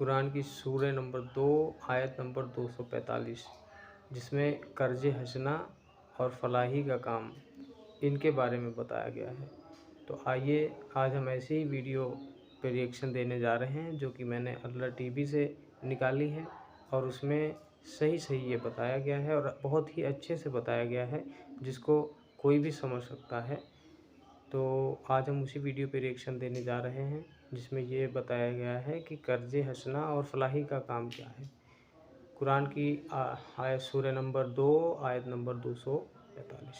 قرآن کی سورہ نمبر 2 آیت نمبر 245، جس میں قرض حسنہ اور فلاحی کا کام ان کے بارے میں بتایا گیا ہے۔ تو آئیے آج ہم ایسی ہی ویڈیو پہ ریئیکشن دینے جا رہے ہیں جو کہ میں نے اللہ ٹی وی سے نکالی ہے، اور اس میں صحیح یہ بتایا گیا ہے اور بہت ہی اچھے سے بتایا گیا ہے جس کو کوئی بھی سمجھ سکتا ہے۔ تو آج ہم اسی ویڈیو پہ ریئیکشن دینے جا رہے ہیں جس میں یہ بتایا گیا ہے کہ قرض حسنہ اور فلاحی کا کام کیا ہے۔ قرآن کی آیت سورہ نمبر 2 آیت نمبر 245،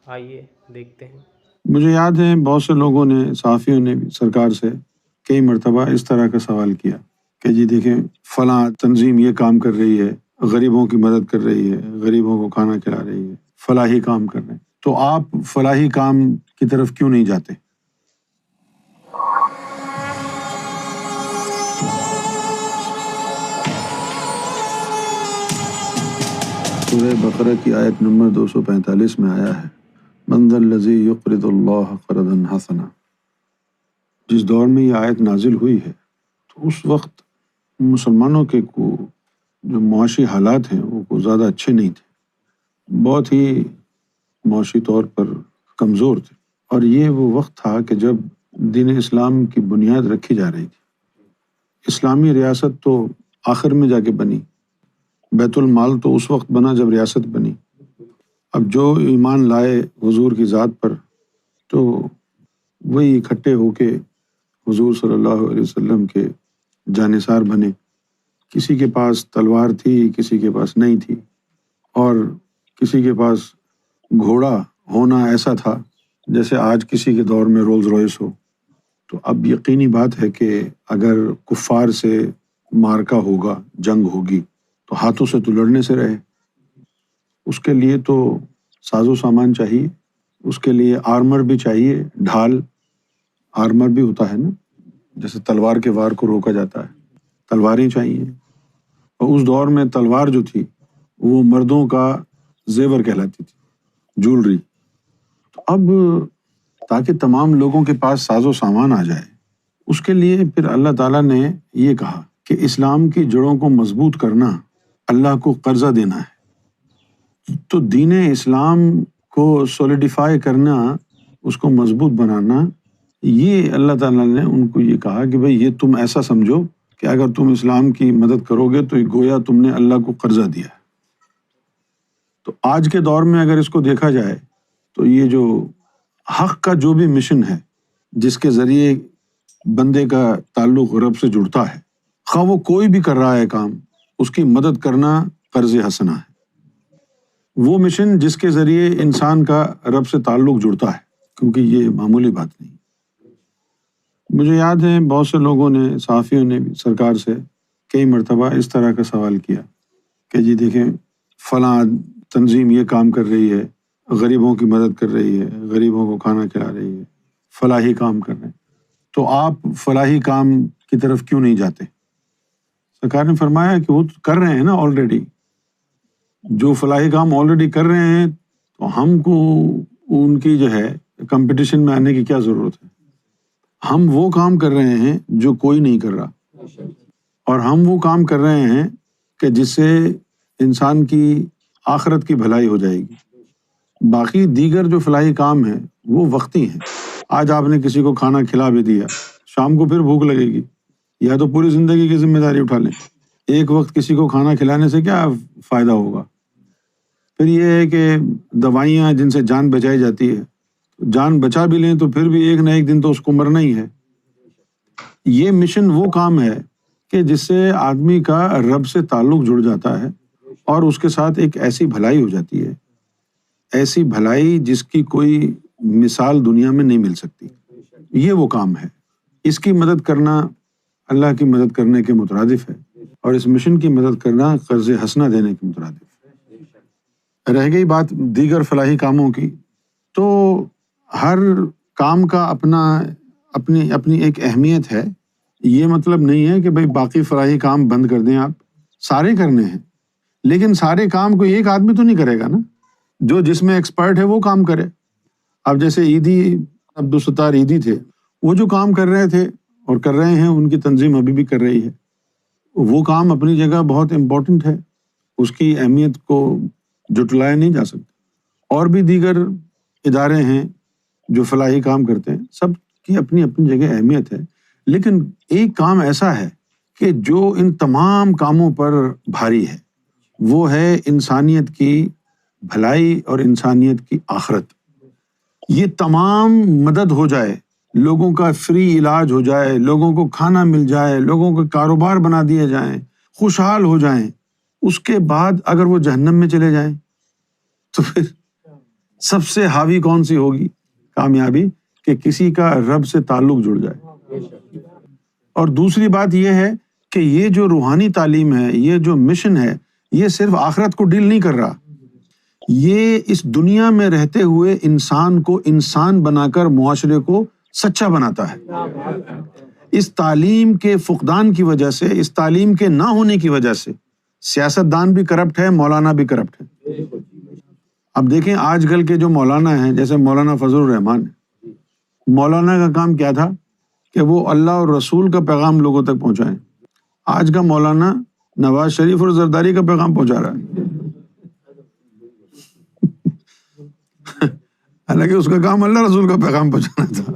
آئیے دیکھتے ہیں۔ مجھے یاد ہے بہت سے لوگوں نے، صحافیوں نے بھی سرکار سے کئی مرتبہ اس طرح کا سوال کیا کہ جی دیکھیں فلاں تنظیم یہ کام کر رہی ہے، غریبوں کی مدد کر رہی ہے، غریبوں کو کھانا کھلا رہی ہے، فلاحی کام کر رہے ہیں، تو آپ فلاحی کام کی طرف کیوں نہیں جاتے؟ سورہ بقرہ کی آیت نمبر 245 میں آیا ہے، من ذا الذی یقرض اللہ قرضا حسنا۔ جس دور میں یہ آیت نازل ہوئی ہے تو اس وقت مسلمانوں کے جو معاشی حالات ہیں وہ زیادہ اچھے نہیں تھے، بہت ہی معاشی طور پر کمزور تھے، اور یہ وہ وقت تھا کہ جب دین اسلام کی بنیاد رکھی جا رہی تھی۔ اسلامی ریاست تو آخر میں جا کے بنی، بیت المال تو اس وقت بنا جب ریاست بنی۔ اب جو ایمان لائے حضور کی ذات پر تو وہی اکٹھے ہو کے حضور صلی اللہ علیہ وسلم کے جانثار بنے۔ کسی کے پاس تلوار تھی، کسی کے پاس نہیں تھی، اور کسی کے پاس گھوڑا ہونا ایسا تھا جیسے آج کسی کے دور میں رولز روئس ہو۔ تو اب یقینی بات ہے کہ اگر کفار سے معرکہ ہوگا، جنگ ہوگی، تو ہاتھوں سے تو لڑنے سے رہے، اس کے لیے تو ساز و سامان چاہیے، اس کے لیے آرمر بھی چاہیے، ڈھال آرمر بھی ہوتا ہے نا، جیسے تلوار کے وار کو روکا جاتا ہے، تلواریں چاہیے۔ اور اس دور میں تلوار جو تھی وہ مردوں کا زیور کہلاتی تھی، جولری۔ تو اب تاکہ تمام لوگوں کے پاس ساز و سامان آ جائے، اس کے لیے پھر اللہ تعالیٰ نے یہ کہا کہ اسلام کی جڑوں کو مضبوط کرنا اللہ کو قرضہ دینا ہے۔ تو دین اسلام کو سولیڈیفائی کرنا، اس کو مضبوط بنانا، یہ اللہ تعالیٰ نے ان کو یہ کہا کہ بھئی یہ تم ایسا سمجھو کہ اگر تم اسلام کی مدد کرو گے تو گویا تم نے اللہ کو قرضہ دیا ہے۔ تو آج کے دور میں اگر اس کو دیکھا جائے تو یہ جو حق کا جو بھی مشن ہے، جس کے ذریعے بندے کا تعلق رب سے جڑتا ہے، خواہ وہ کوئی بھی کر رہا ہے کام، اس کی مدد کرنا قرض حسنہ ہے۔ وہ مشن جس کے ذریعے انسان کا رب سے تعلق جڑتا ہے، کیونکہ یہ معمولی بات نہیں۔ مجھے یاد ہے بہت سے لوگوں نے، صحافیوں نے بھی سرکار سے کئی مرتبہ اس طرح کا سوال کیا کہ جی دیکھیں فلاں تنظیم یہ کام کر رہی ہے، غریبوں کی مدد کر رہی ہے، غریبوں کو کھانا کھلا رہی ہے، فلاحی کام کر رہے ہیں، تو آپ فلاحی کام کی طرف کیوں نہیں جاتے؟ سرکار نے فرمایا کہ وہ کر رہے ہیں نا آلریڈی، جو فلاحی کام آلریڈی کر رہے ہیں، تو ہم کو ان کی جو ہے کمپٹیشن میں آنے کی کیا ضرورت ہے؟ ہم وہ کام کر رہے ہیں جو کوئی نہیں کر رہا، اور ہم وہ کام کر رہے ہیں کہ جس سے انسان کی آخرت کی بھلائی ہو جائے گی۔ باقی دیگر جو فلاحی کام ہیں وہ وقتی ہیں۔ آج آپ نے کسی کو کھانا کھلا بھی دیا، شام کو پھر بھوک لگے گی، یا تو پوری زندگی کی ذمہ داری اٹھا لیں۔ ایک وقت کسی کو کھانا کھلانے سے کیا فائدہ ہوگا؟ پھر یہ ہے کہ دوائیاں جن سے جان بچائی جاتی ہے، جان بچا بھی لیں تو پھر بھی ایک نہ ایک دن تو اس کو مرنا ہی ہے۔ یہ مشن وہ کام ہے کہ جس سے آدمی کا رب سے تعلق جڑ جاتا ہے، اور اس کے ساتھ ایک ایسی بھلائی ہو جاتی ہے، ایسی بھلائی جس کی کوئی مثال دنیا میں نہیں مل سکتی۔ یہ وہ کام ہے، اس کی مدد کرنا اللہ کی مدد کرنے کے مترادف ہے، اور اس مشن کی مدد کرنا قرض حسنہ دینے کے مترادف ہے۔ رہ گئی بات دیگر فلاحی کاموں کی، تو ہر کام کا اپنی ایک اہمیت ہے۔ یہ مطلب نہیں ہے کہ بھئی باقی فلاحی کام بند کر دیں، آپ سارے کرنے ہیں، لیکن سارے کام کو ایک آدمی تو نہیں کرے گا نا، جو جس میں ایکسپرٹ ہے وہ کام کرے۔ اب جیسے عیدی عبدالستار عیدی تھے، وہ جو کام کر رہے تھے اور کر رہے ہیں، ان کی تنظیم ابھی بھی کر رہی ہے، وہ کام اپنی جگہ بہت امپورٹنٹ ہے، اس کی اہمیت کو جٹلایا نہیں جا سکتا۔ اور بھی دیگر ادارے ہیں جو فلاحی کام کرتے ہیں، سب کی اپنی اپنی جگہ اہمیت ہے، لیکن ایک کام ایسا ہے کہ جو ان تمام کاموں پر بھاری ہے، وہ ہے انسانیت کی بھلائی اور انسانیت کی آخرت۔ یہ تمام مدد ہو جائے، لوگوں کا فری علاج ہو جائے، لوگوں کو کھانا مل جائے، لوگوں کے کاروبار بنا دیے جائیں، خوشحال ہو جائیں، اس کے بعد اگر وہ جہنم میں چلے جائیں تو پھر سب سے حاوی کون سی ہوگی کامیابی؟ کہ کسی کا رب سے تعلق جڑ جائے۔ اور دوسری بات یہ ہے کہ یہ جو روحانی تعلیم ہے، یہ جو مشن ہے، یہ صرف آخرت کو ڈیل نہیں کر رہا، یہ اس دنیا میں رہتے ہوئے انسان کو انسان بنا کر معاشرے کو سچا بناتا ہے۔ اس تعلیم کے فقدان کی وجہ سے، اس تعلیم کے نہ ہونے کی وجہ سے سیاست دان بھی کرپٹ ہے، مولانا بھی کرپٹ ہے۔ اب دیکھیں آج کل کے جو مولانا ہیں، جیسے مولانا فضل الرحمان، مولانا کا کام کیا تھا کہ وہ اللہ اور رسول کا پیغام لوگوں تک پہنچائیں۔ آج کا مولانا نواز شریف اور زرداری کا پیغام پہنچا رہا ہے، حالانکہ اس کا کام اللہ رسول کا پیغام پہنچانا تھا۔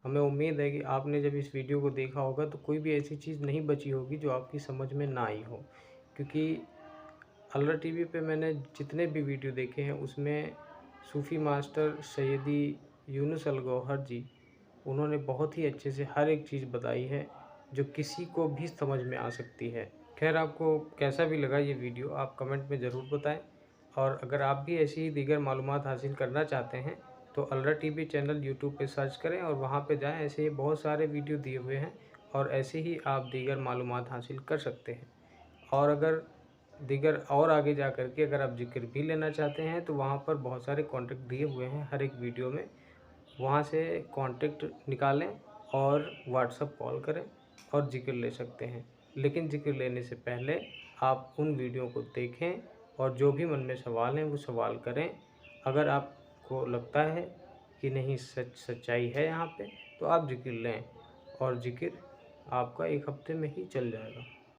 ہمیں امید ہے کہ آپ نے جب اس ویڈیو کو دیکھا ہوگا تو کوئی بھی ایسی چیز نہیں بچی ہوگی جو آپ کی سمجھ میں نہ آئی ہو، کیونکہ الرا ٹی وی پہ میں نے جتنے بھی ویڈیو دیکھے ہیں اس میں صوفی ماسٹر سیدی یونس الگوہر جی، انہوں نے بہت ہی اچھے سے ہر ایک چیز بتائی ہے جو کسی کو بھی سمجھ میں آ سکتی ہے۔ خیر، آپ کو کیسا بھی لگا یہ ویڈیو آپ کمنٹ میں ضرور بتائیں، اور اگر آپ بھی ایسی ہی دیگر معلومات حاصل کرنا چاہتے ہیں تو الرا ٹی وی چینل یوٹیوب پہ سرچ کریں اور وہاں پہ جائیں، ایسے ہی بہت سارے ویڈیو دیے ہوئے ہیں اور ایسے ہی آپ دیگر معلومات حاصل کر سکتے ہیں۔ اور اگر دیگر اور آگے جا کر کے اگر آپ ذکر بھی لینا چاہتے ہیں تو وہاں پر بہت سارے کانٹیکٹ دیے ہوئے ہیں ہر ایک ویڈیو میں، وہاں سے کانٹیکٹ نکالیں اور واٹس ایپ کال کریں اور ذکر لے سکتے ہیں۔ لیکن ذکر لینے سے پہلے آپ ان ویڈیو کو دیکھیں اور جو بھی من میں سوال ہیں وہ سوال کریں۔ اگر آپ کو لگتا ہے کہ نہیں سچائی ہے یہاں پہ تو آپ ذکر لیں، اور ذکر آپ کا ایک ہفتے میں ہی چل جائے گا۔